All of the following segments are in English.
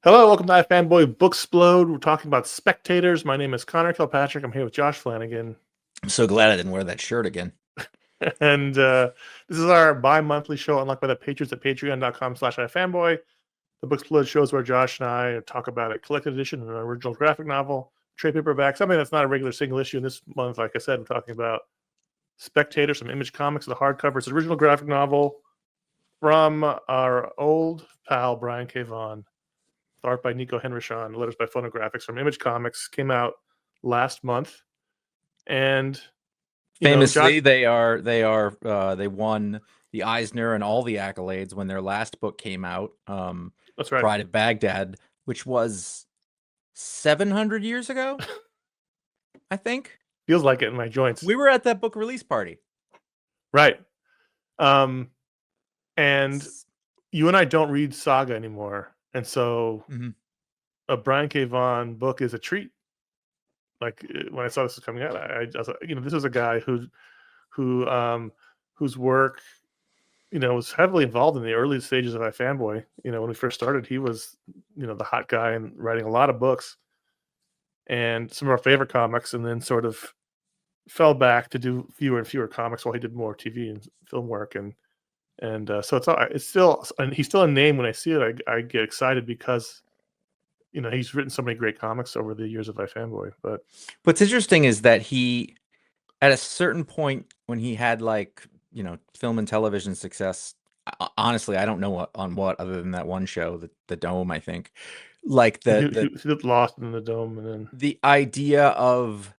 Hello, welcome to iFanboy Booksplode. We're talking about Spectators. My name is Conor Kilpatrick. I'm here with Josh Flanagan. I'm so glad I didn't wear that shirt again. And this is our bi-monthly show unlocked by the patrons at patreon.com/iFanboy. The Booksplode shows where Josh and I talk about a collected edition, an original graphic novel, trade paperback, something that's not a regular single issue. And this month, like I said, we're talking about Spectators, some Image Comics, the hardcover. It's an original graphic novel from our old pal, Brian K. Vaughan. Art by Nico Henrichon, letters by Fonografiks from Image Comics, came out last month. And Famously, Josh, they won the Eisner and all the accolades when their last book came out, that's right. Pride of Baghdad, which was 700 years ago, I think. Feels like it in my joints. We were at that book release party. Right. And you and I don't read Saga anymore. And so a Brian K. Vaughan book is a treat. Like when I saw this was coming out, I was like, this is a guy whose work, was heavily involved in the early stages of iFanboy. When we first started, he was, the hot guy and writing a lot of books and some of our favorite comics, and then sort of fell back to do fewer and fewer comics while he did more TV and film work. And so it's still, and he's still a name. When I see it, I get excited because he's written so many great comics over the years of iFanboy. But what's interesting is that he, at a certain point when he had film and television success, honestly, I don't know on what other than that one show, the Dome, I think, like he did Lost in the Dome, and then the idea of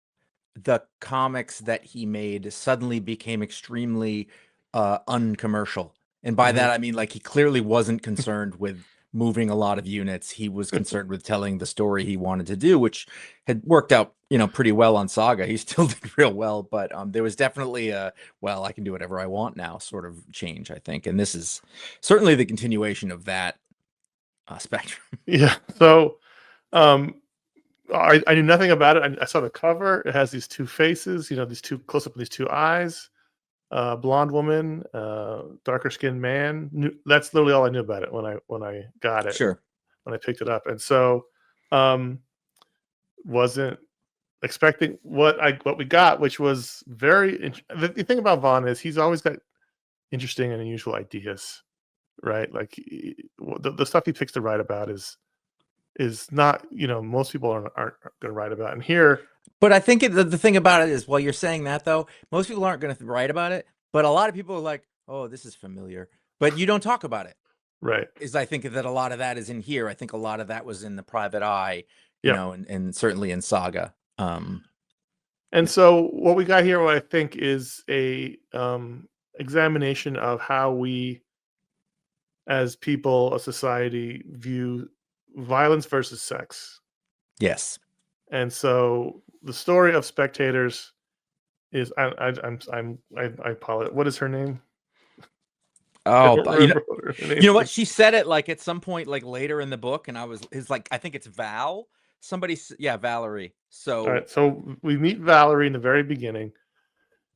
the comics that he made suddenly became extremely uncommercial. And by that, I mean, he clearly wasn't concerned with moving a lot of units. He was concerned with telling the story he wanted to do, which had worked out, pretty well on Saga. He still did real well, but there was definitely a, I can do whatever I want now sort of change, I think. And this is certainly the continuation of that spectrum. Yeah. So I knew nothing about it. I saw the cover. It has these two faces, these two close up of these two eyes. Blonde woman, darker skinned man. That's literally all I knew about it when I got it. Sure. When I picked it up, and so wasn't expecting what we got, which was very. The thing about Vaughan is he's always got interesting and unusual ideas, right? Like the stuff he picks to write about is not most people aren't going to write about. And here. But I think the thing about it is, while you're saying that, though, most people aren't going to write about it. But a lot of people are like, oh, this is familiar. But you don't talk about it. Right. I think that a lot of that is in here. I think a lot of that was in the Private Eye, and certainly in Saga. And so what we got here, what I think, is a examination of how we, as people, a society, view violence versus sex. Yes. And so the story of Spectators is I apologize. What is her name? Oh, you know what? She said it at some point later in the book, and I think it's Val. Valerie. So all right, so we meet Valerie in the very beginning,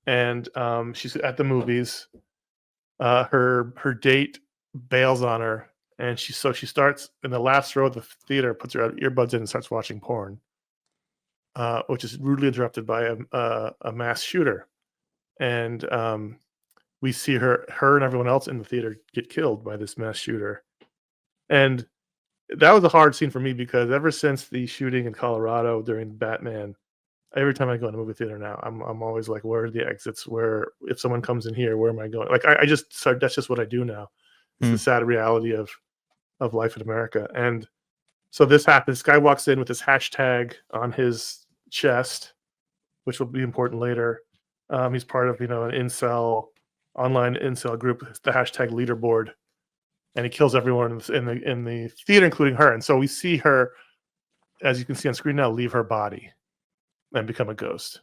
and she's at the movies. Her date bails on her, and she starts in the last row of the theater, puts her earbuds in, and starts watching porn. Which is rudely interrupted by a mass shooter, and we see her and everyone else in the theater get killed by this mass shooter. And that was a hard scene for me because ever since the shooting in Colorado during Batman, every time I go in a movie theater now, I'm always like, where are the exits? Where, if someone comes in here, where am I going? That's just what I do now. It's the sad reality of life in America. And so this happens. This guy walks in with this hashtag on his chest, which will be important later. He's part of an online incel group, the hashtag leaderboard, and he kills everyone in the theater, including her. And so we see her, as you can see on screen now, leave her body and become a ghost.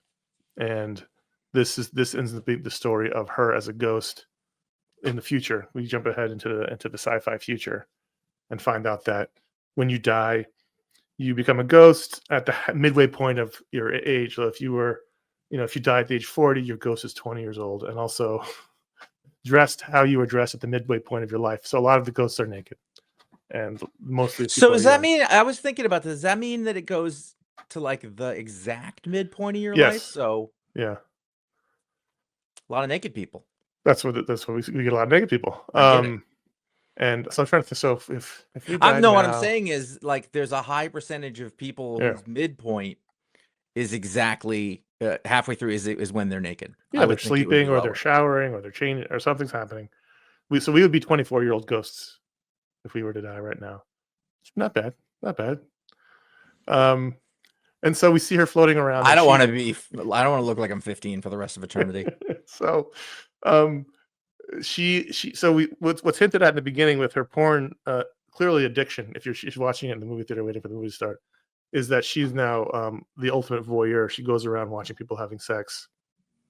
And this ends up being the story of her as a ghost in the future. We jump ahead into the sci-fi future and find out that when you die, you become a ghost at the midway point of your age. So if you die at the age 40, your ghost is 20 years old, and also dressed how you were dressed at the midway point of your life. So a lot of the ghosts are naked. and mostly So people are does that young. mean, I was thinking about this, does that mean that it goes to like the exact midpoint of your life? Yes. So Yeah. a lot of naked people. That's what we get a lot of naked people. I get it. And so I'm trying to think. So if we I'm died no, what I'm now, saying is like there's a high percentage of people yeah, whose midpoint is exactly halfway through is when they're naked. yeah, I they're would think it would be sleeping or they're lower. showering or they're changing or something's happening. We would be 24-year-old ghosts if we were to die right now. Not bad, not bad. And so we see her floating around. I And don't want to look like I'm 15 for the rest of eternity. So, um, so what's hinted at in the beginning with her porn, clearly addiction. If she's watching it in the movie theater waiting for the movie to start, is that she's now the ultimate voyeur. She goes around watching people having sex,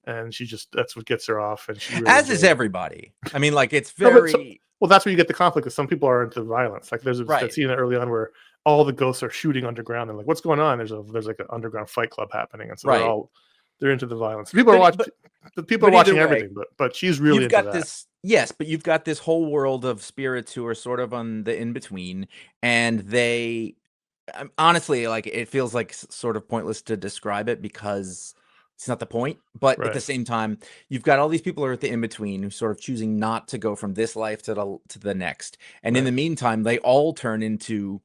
and that's what gets her off. And she really As is enjoys it. everybody. I mean, like it's No, very well, that's where you get the conflict. Because some people are into violence. Like there's that right. scene early on where all the ghosts are shooting underground. And like, what's going on? There's like an underground fight club happening, and so Right. they're into the violence. People are watching. People are but either watching way, everything, but she's really you've into got that. this. Yes, but you've got this whole world of spirits who are sort of on the in between, and they honestly, like it feels like sort of pointless to describe it because it's not the point. But at the Right. same time, you've got all these people who are at the in between who sort of choosing not to go from this life to the next, and in Right. the meantime, they all turn into,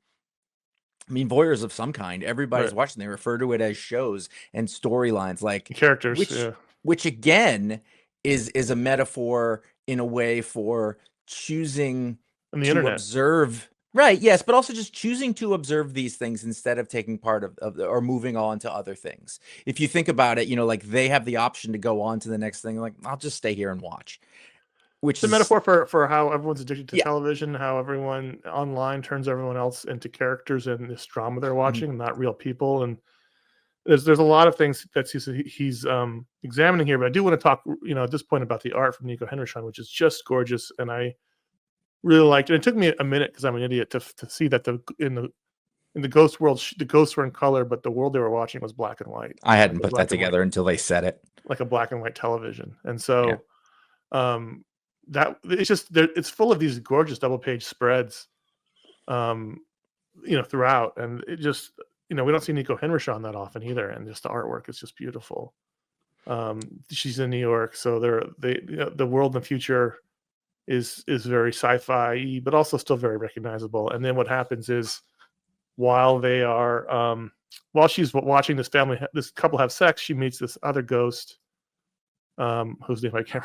I mean, voyeurs of some kind. Everybody's Right. watching. They refer to it as shows and storylines, like Characters, yeah. which again is a metaphor in a way for choosing And the to internet. observe. Right. Yes, but also just choosing to observe these things instead of taking part of or moving on to other things. If you think about it, like they have the option to go on to the next thing. Like, I'll just stay here and watch. Which It's a is metaphor for how everyone's addicted to yeah. television, how everyone online turns everyone else into characters in this drama they're watching, not real people. And there's a lot of things that he's examining here. But I do want to talk, at this point about the art from Nico Henrichon, which is just gorgeous, and I really liked it. It took me a minute because I'm an idiot to see that in the ghost world, the ghosts were in color, but the world they were watching was black and white. I hadn't put that together until they said it. Like a black and white television, and so that it's just it's full of these gorgeous double page spreads, throughout, and it just we don't see Nico Henrichon that often either, and just the artwork is just beautiful. She's in New York, so the world in the future is very sci-fi, but also still very recognizable. And then what happens is while she's watching this couple have sex, she meets this other ghost, whose name I can't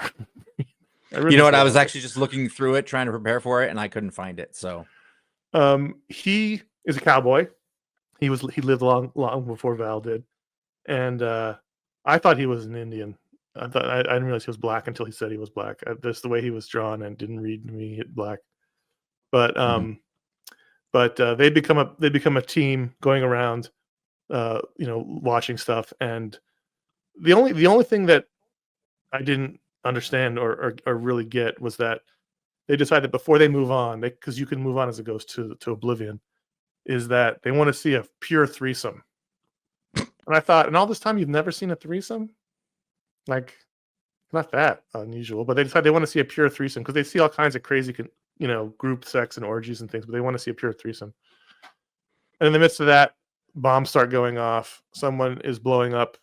remember. You know what? I was actually just looking through it, trying to prepare for it, and I couldn't find it. So, he is a cowboy. He lived long before Val did, and I thought he was an Indian. I didn't realize he was black until he said he was black. Just the way he was drawn, and didn't read me black. But they become a team going around, watching stuff. And the only thing that I didn't understand or really get was that they decided before they move on, because you can move on as a ghost to oblivion, is that they want to see a pure threesome. And I thought, and all this time you've never seen a threesome? Like, not that unusual, but they decide they want to see a pure threesome because they see all kinds of crazy, group sex and orgies and things, but they want to see a pure threesome. And in the midst of that, bombs start going off. Someone is blowing up,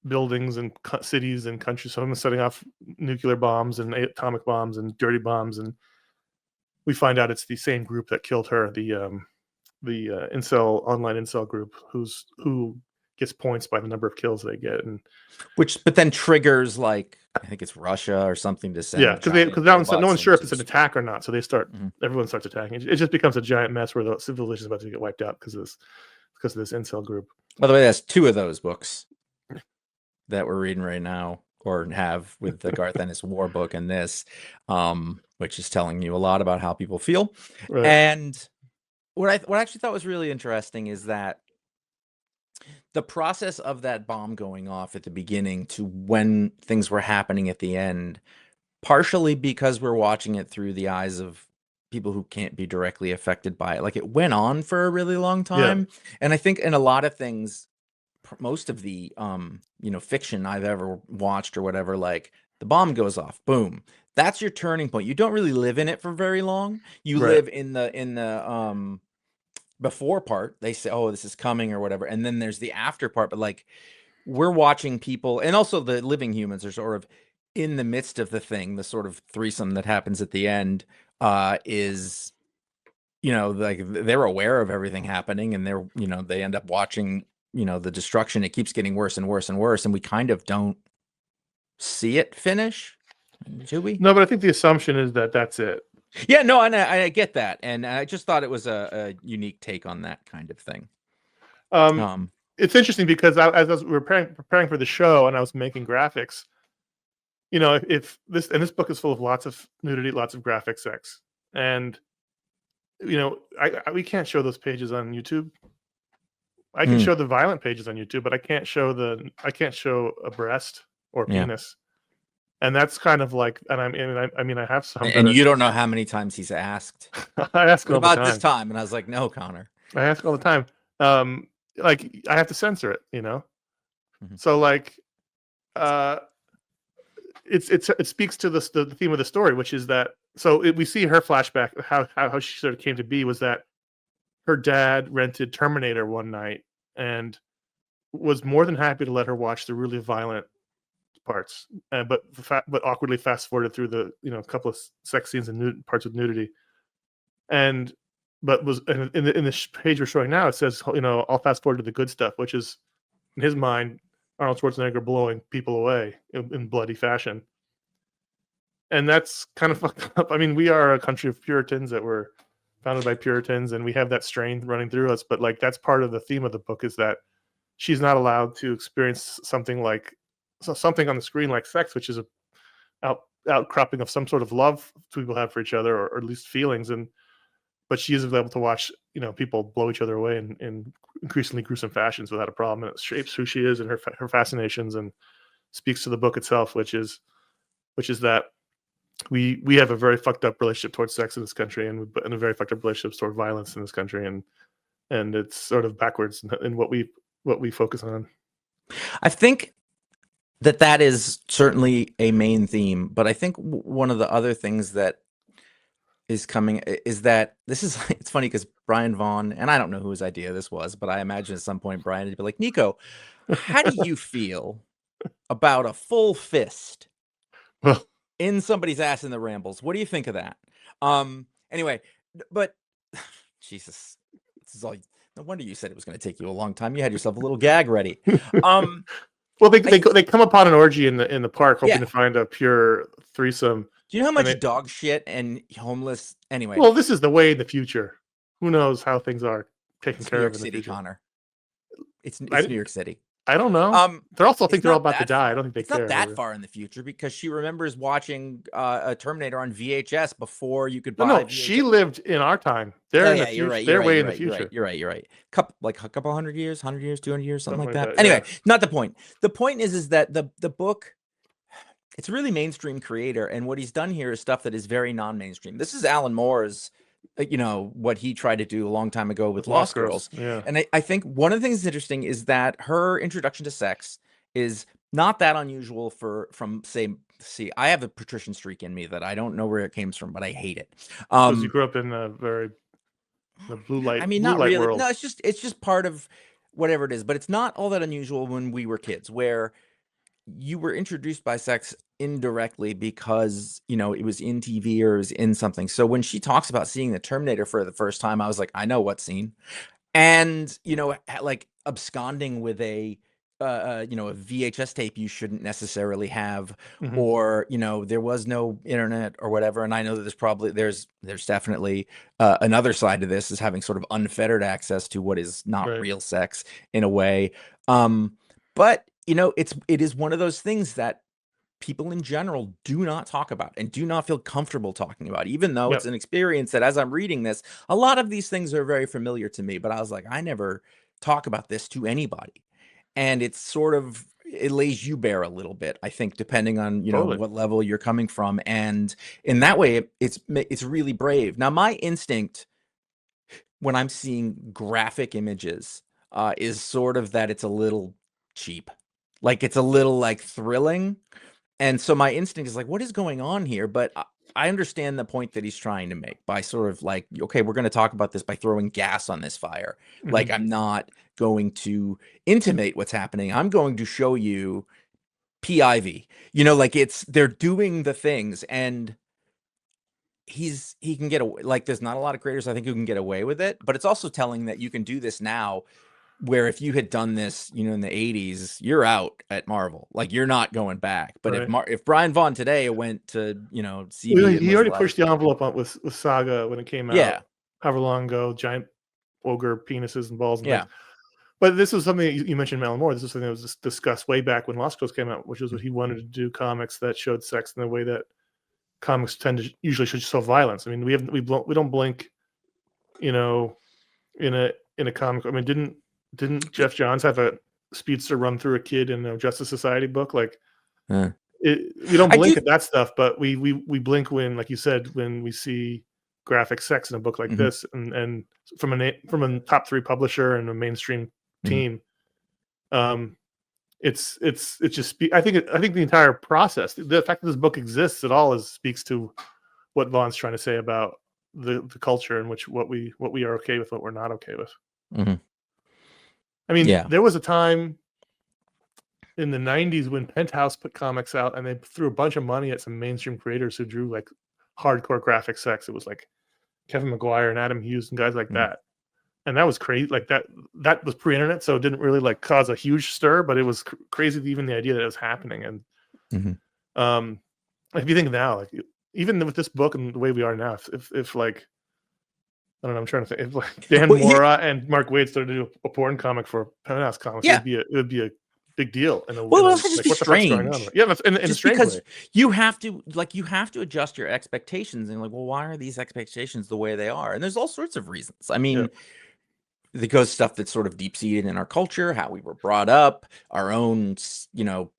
buildings and cities and countries. Someone's setting off nuclear bombs and atomic bombs and dirty bombs, and we find out it's the same group that killed her, the online incel group, who gets points by the number of kills they get, and but then triggers, like, I think it's Russia or something to send. Yeah, because no one's sure if it's an attack or not, so they start. Everyone starts attacking. It just becomes a giant mess where the civilization is about to get wiped out because of this incel group. By the way, that's 2 of those books that we're reading right now, or have, with the Garth Ennis War book and this, which is telling you a lot about how people feel. Right. And what I actually thought was really interesting is that the process of that bomb going off at the beginning to when things were happening at the end, partially because we're watching it through the eyes of people who can't be directly affected by it. Like, it went on for a really long time. Yeah. And I think in a lot of things, most of the fiction I've ever watched or whatever, like, the bomb goes off, boom, that's your turning point. You don't really live in it for very long. You Right. live in the before part. They say, oh, this is coming or whatever, and then there's the after part. But like, we're watching people, and also the living humans are sort of in the midst of the thing. The sort of threesome that happens at the end is, like they're aware of everything happening, and they end up watching, the destruction. It keeps getting worse and worse and worse, and we kind of don't see it finish, do we? No, but I think the assumption is that that's it. Yeah, no, and I get that, and I just thought it was a unique take on that kind of thing. It's interesting because as I was preparing for the show and I was making graphics, if this book is full of lots of nudity, lots of graphic sex, and we can't show those pages on YouTube. I can show the violent pages on YouTube, but I can't show a breast or penis. And that's kind of like, and I have some. And you don't know how many times he's asked. I ask all the time. About this time, and I was like, no, Connor. I ask all the time. Like I have to censor it, So like, it speaks to the theme of the story, which is that. So we see her flashback, how she sort of came to be was that her dad rented Terminator one night and was more than happy to let her watch the really violent parts, but awkwardly fast forwarded through the couple of sex scenes and parts with nudity, but was in the page we're showing now, it says I'll fast forward to the good stuff, which is in his mind Arnold Schwarzenegger blowing people away in bloody fashion, and that's kind of fucked up. I mean, we are a country of Puritans that were founded by Puritans, and we have that strain running through us. But like that's part of the theme of the book is that she's not allowed to experience something on the screen like sex, which is a outcropping of some sort of love people have for each other, or at least feelings. But she is able to watch people blow each other away in increasingly gruesome fashions without a problem, and it shapes who she is and her fascinations, and speaks to the book itself, which is that we have a very fucked up relationship towards sex in this country, and a very fucked up relationship toward violence in this country, and it's sort of backwards in what we focus on. I think that is certainly a main theme, but I think one of the other things that is coming is that it's funny because Brian Vaughan, and I don't know whose idea this was, but I imagine at some point Brian would be like, Nico, how do you feel about a full fist in somebody's ass in the rambles? What do you think of that? Anyway, but Jesus, this is all. No wonder you said it was going to take you a long time. You had yourself a little gag ready. Well, they come upon an orgy in the park, hoping to find a pure threesome. Do you know how much dog shit and homeless? Anyway, well, this is the way in the future. Who knows how things are taken care of in the future? Connor. It's New York City. I don't know. They're all about to die. I don't think they care. It's not that far in the future because she remembers watching a Terminator on VHS before you could buy. No, she lived in our time. They're in the future. Right, they're way in the future. You're right. A couple hundred years, 200 years, something like that. Anyway, not the point. The point is that the book, it's a really mainstream creator, and what he's done here is stuff that is very non-mainstream. This is Alan Moore's, what he tried to do a long time ago with Lost Girls. Yeah. And I think one of the things that's interesting is that her introduction to sex is not that unusual from I have a patrician streak in me that I don't know where it came from, but I hate it. Because you grew up in the blue light. I mean, not really. World. No, it's just part of whatever it is, but it's not all that unusual when we were kids, where you were introduced by sex indirectly because it was in TV or it was in something. So when she talks about seeing the Terminator for the first time, I was like, I know what scene. And like absconding with a VHS tape you shouldn't necessarily have, or there was no internet or whatever. And I know that there's definitely another side to this, is having sort of unfettered access to what is not real sex in a way. But it is one of those things that people in general do not talk about and do not feel comfortable talking about, even though it's an experience that, as I'm reading this, a lot of these things are very familiar to me. But I was like, I never talk about this to anybody. And it's sort of, it lays you bare a little bit, I think, depending on, Totally. what level you're coming from. And in that way, it's really brave. Now, my instinct when I'm seeing graphic images is sort of that it's a little cheap. Like, it's a little like thrilling. And so my instinct is like, what is going on here? But I understand the point that he's trying to make by sort of like, okay, we're going to talk about this by throwing gas on this fire. Like, I'm not going to intimate what's happening. I'm going to show you PIV. You know, like they're doing the things, and he can get away. Like, there's not a lot of creators I think who can get away with it, but it's also telling that you can do this now. Where if you had done this, you know, in the 80s, you're out at Marvel. Like, you're not going back. But if Brian Vaughan today went to, you know, CB, he already pushed the envelope up with Saga when it came out. Yeah. However long ago, giant ogre penises and balls and things. But this was something that you mentioned, Alan Moore. This is something that was discussed way back when Lost Girls came out, which was what he wanted to do, comics that showed sex in the way that comics usually show violence. I mean, we don't blink, you know, in a comic. I mean, didn't Jeff Johns have a speedster run through a kid in a Justice Society book? Like, we don't blink at that stuff, but we blink when, like you said, when we see graphic sex in a book like this, and from a top 3 publisher and a mainstream team. It's just I think the entire process, the fact that this book exists at all, speaks to what Vaughn's trying to say about the culture in which what we are okay with, what we're not okay with. I mean, there was a time in the 90s when Penthouse put comics out and they threw a bunch of money at some mainstream creators who drew like hardcore graphic sex. It was like Kevin Maguire and Adam Hughes and guys like that. And that was crazy. Like that was pre-internet, so it didn't really like cause a huge stir, but it was crazy, even the idea that it was happening. And if you think now, like even with this book and the way we are now, if like, I don't know, I'm trying to think, if like Dan Mora and Mark Waid started to do a porn comic for Penthouse Comics, it would be a big deal. And well, it would just be strange. Yeah, in a strange because way. you have to adjust your expectations, and like, well, why are these expectations the way they are? And there's all sorts of reasons. I mean, it goes stuff that's sort of deep seated in our culture, how we were brought up, our own, you know,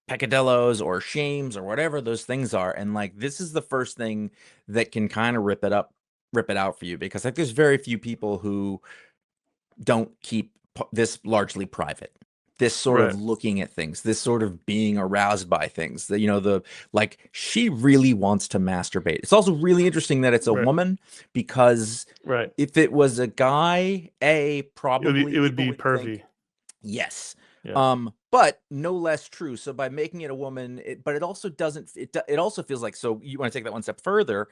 peccadillos or shames or whatever those things are. And like, this is the first thing that can kind of rip it out for you, because like there's very few people who don't keep this largely private. This sort of looking at things, this sort of being aroused by things, that, you know, like, she really wants to masturbate. It's also really interesting that it's a woman, because if it was a guy, probably it would be pervy. Yes. But no less true. So by making it a woman, but it also doesn't, it also feels like, so you want to take that one step further.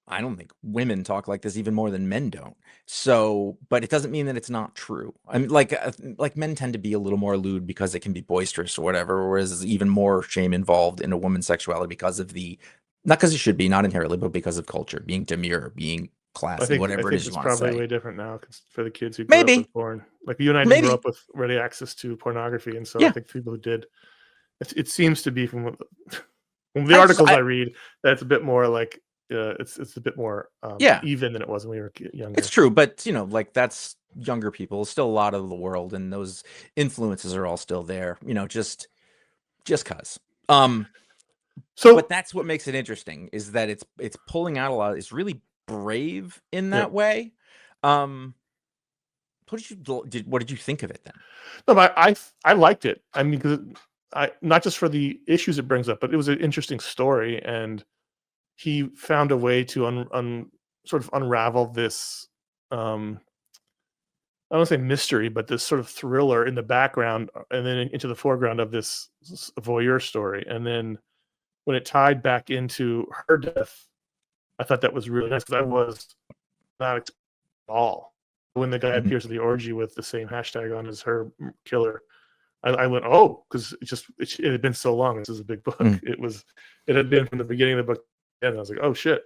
I don't think women talk like this even more than men don't. So, but it doesn't mean that it's not true. I mean, like men tend to be a little more lewd because it can be boisterous or whatever, whereas there's even more shame involved in a woman's sexuality because of not because it should be, not inherently, but because of culture, being demure, being classy, whatever it is you want to say. It's probably way different now for the kids who grew up with porn. Like you and I didn't grow up with ready access to pornography, and so I think people who did, it seems to be from the articles I read, that it's a bit more like, it's a bit more even than it was when we were younger. It's true, but you know, like, that's younger people, still a lot of the world, and those influences are all still there, you know, just cause. But that's what makes it interesting, is that it's pulling out a lot. It's really brave in that way. What did you think of it then? No, but I liked it. I mean, because not just for the issues it brings up, but it was an interesting story, and he found a way to sort of unravel this, I don't want to say mystery, but this sort of thriller in the background, and then into the foreground of this voyeur story. And then when it tied back into her death, I thought that was really nice, because I was not expecting at all. When the guy appears at the orgy with the same hashtag on as her killer, I went, oh, because it had been so long. This is a big book. It had been from the beginning of the book. And I was like, oh shit.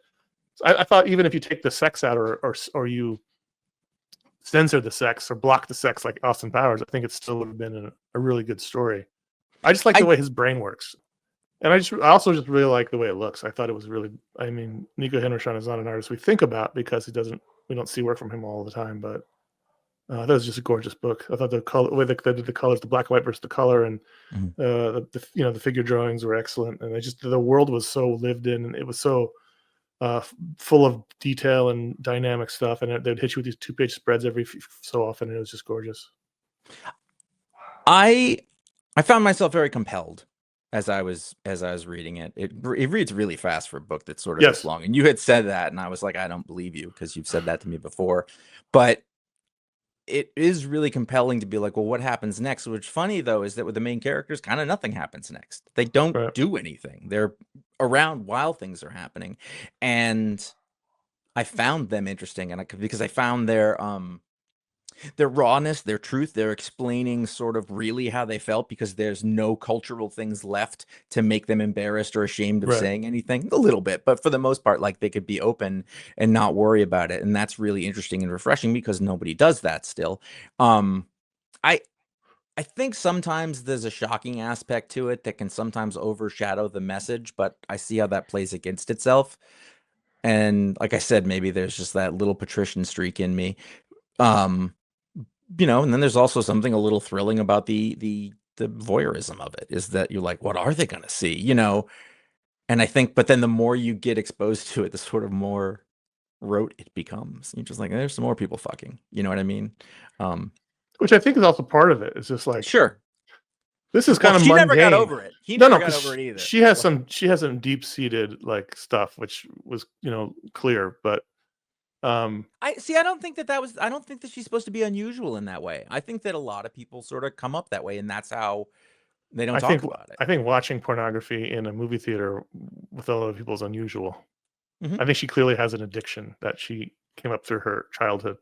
So I thought even if you take the sex out, or you censor the sex or block the sex like Austin Powers, I think it still would have been a really good story. I just like the way his brain works. And I also just really like the way it looks. I thought it was really, I mean, Nico Henrichon is not an artist we think about because we don't see work from him all the time, but that was just a gorgeous book. I thought the way they did the colors, the black and white versus the color, and the figure drawings were excellent. And the world was so lived in, and it was so full of detail and dynamic stuff. And they'd hit you with these 2-page spreads every so often, and it was just gorgeous. I found myself very compelled as I was reading it. It reads really fast for a book that's sort of this Yes. long. And you had said that, and I was like, I don't believe you because you've said that to me before. But it is really compelling to be like, well, what happens next? What's funny though is that with the main characters, kind of nothing happens next. They don't Right. do anything. They're around while things are happening, and I found them interesting, and because I found their rawness, their truth. They're explaining sort of really how they felt because there's no cultural things left to make them embarrassed or ashamed of Right. saying anything. A little bit, but for the most part, like they could be open and not worry about it. And that's really interesting and refreshing because nobody does that still. I I think sometimes there's a shocking aspect to it that can sometimes overshadow the message, but I see how that plays against itself. And like I said, maybe there's just that little patrician streak in me. Um, and then there's also something a little thrilling about the voyeurism of it, is that you're like, what are they going to see? And I think, but then the more you get exposed to it, the sort of more rote it becomes. You're just like, there's some more people fucking, you know what I mean? Which I think is also part of it. It's just like, Sure. this is Well, kind of she never got mundane. over it. He never got 'cause over it either. She has some deep seated like stuff, which was clear, but I don't think I don't think that she's supposed to be unusual in that way. I think that a lot of people sort of come up that way, and that's how they don't talk about it. I think watching pornography in a movie theater with other people is unusual. Mhm. I think she clearly has an addiction that she came up through her childhood.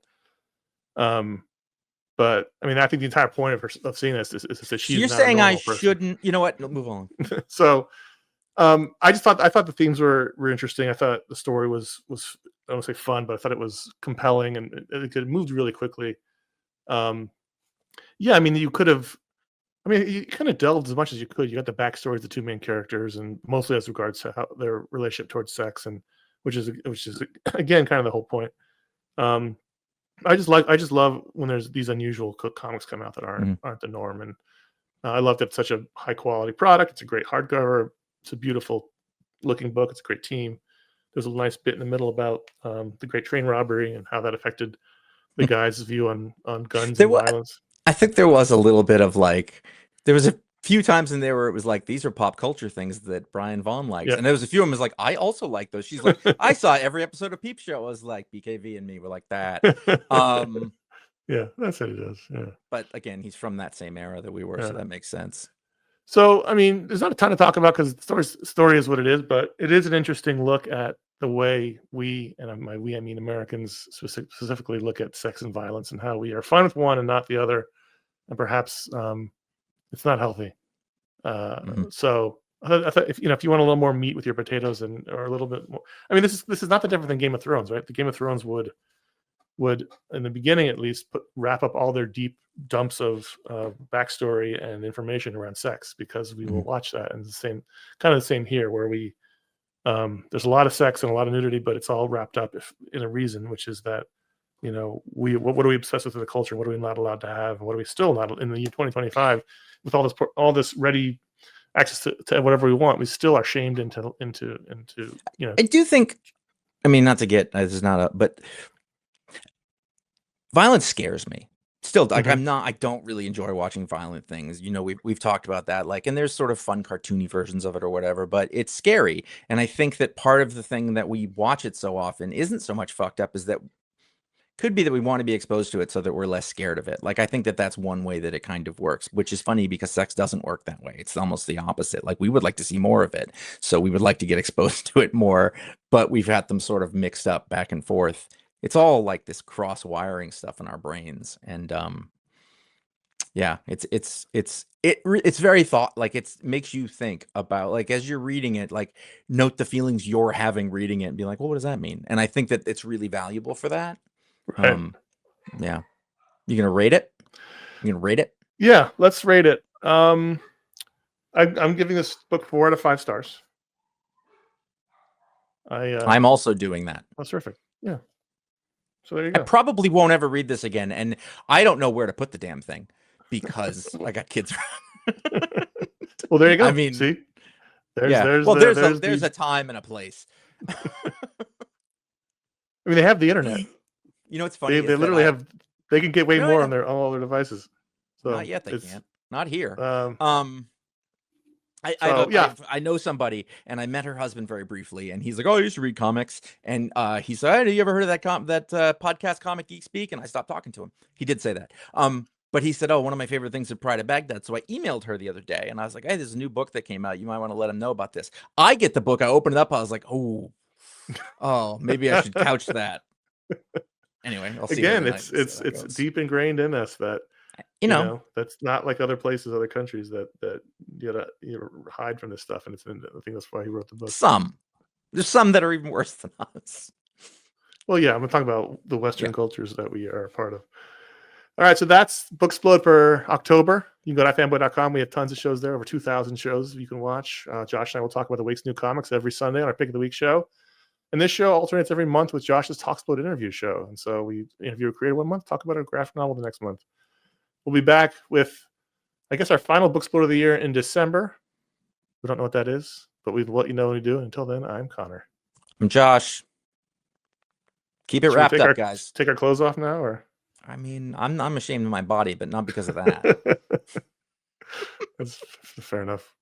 But I mean, I think the entire point of seeing this is that she's You're not a saying I normal person. shouldn't, you know what? No, move on. So I thought the themes were interesting. I thought the story was I don't want to say fun, but I thought it was compelling and it moved really quickly. Um, yeah, I mean, you could have. I mean, you kind of delved as much as you could. You got the backstories of the two main characters, and mostly as regards to how their relationship towards sex, and which is again kind of the whole point. Um, I just love when there's these unusual comics come out that aren't the norm, and I love that it's such a high quality product. It's a great hardcover. It's a beautiful looking book. It's a great team. There's a nice bit in the middle about the Great Train Robbery and how that affected the guy's view on guns and violence. I think there was a little bit of like, there was a few times in there where it was like, these are pop culture things that Brian Vaughan likes. Yeah. And there was a few of them was like, I also like those. She's like, I saw every episode of Peep Show. I was like, BKV and me were like that. Yeah, that's what it is. Yeah. But again, he's from that same era that we were, so that makes sense. So, I mean, there's not a ton to talk about because the story is what it is, but it is an interesting look at the way we, and by we I mean Americans specifically, look at sex and violence and how we are fine with one and not the other, and perhaps it's not healthy. So, I thought if you want a little more meat with your potatoes or a little bit more, I mean, this is not that different than Game of Thrones, right? The Game of Thrones would in the beginning at least wrap up all their deep dumps of backstory and information around sex, because we will watch that. And the same here, where we there's a lot of sex and a lot of nudity, but it's all wrapped up in a reason, which is that what are we obsessed with in the culture? What are we not allowed to have? And what are we still not in the year 2025 with all this ready access to whatever we want? We still are shamed into. I do think, I mean, not to get this is not a, but violence scares me. Still, like I don't really enjoy watching violent things. We've talked about that, like, and there's sort of fun cartoony versions of it or whatever, but it's scary. And I think that part of the thing that we watch it so often isn't so much fucked up, is that could be that we want to be exposed to it so that we're less scared of it. Like, I think that that's one way that it kind of works, which is funny because sex doesn't work that way. It's almost the opposite. Like, we would like to see more of it, so we would like to get exposed to it more, but we've had them sort of mixed up back and forth. It's all like this cross wiring stuff in our brains. And yeah, it's very like, it makes you think about, like, as you're reading it, like, note the feelings you're having reading it and be like, well, what does that mean? And I think that it's really valuable for that. Right. Yeah. You gonna rate it? Yeah, let's rate it. I'm giving this book 4 out of 5 stars. I'm also doing that. That's terrific. Yeah. So there you go. I probably won't ever read this again, and I don't know where to put the damn thing because I got kids. Well, there you go. I mean, see, there's a time and a place. I mean, they have the internet. You know what's funny? They literally have. They can get way more on all their devices. So not yet. They can't. Not here. I know somebody, and I met her husband very briefly, and he's like, "Oh, I used to read comics," and he said, "Hey, have you ever heard of that podcast, Comic Geek Speak?" And I stopped talking to him. He did say that. But he said, "Oh, one of my favorite things is Pride of Baghdad." So I emailed her the other day, and I was like, "Hey, there's a new book that came out. You might want to let him know about this." I get the book. I open it up. I was like, "Oh, maybe I should couch that." Anyway, I'll see. Again, it's deep ingrained in us that that's not like other places, other countries that you hide from this stuff. And I think that's why he wrote the book. There's some that are even worse than us. Well, yeah, I'm talking about the Western cultures that we are a part of. All right, so that's Booksplode for October. You can go to iFanboy.com. We have tons of shows there, over 2,000 shows you can watch. Josh and I will talk about the week's new comics every Sunday on our Pick of the Week show. And this show alternates every month with Josh's Talksplode interview show. And so we interview a creator one month, talk about a graphic novel the next month. We'll be back with, I guess, our final Booksplode of the year in December. We don't know what that is, but we'll let you know when we do. Until then, I'm Connor. I'm Josh. Keep it wrapped up, guys. Take our clothes off now, or? I mean, I'm ashamed of my body, but not because of that. That's fair enough.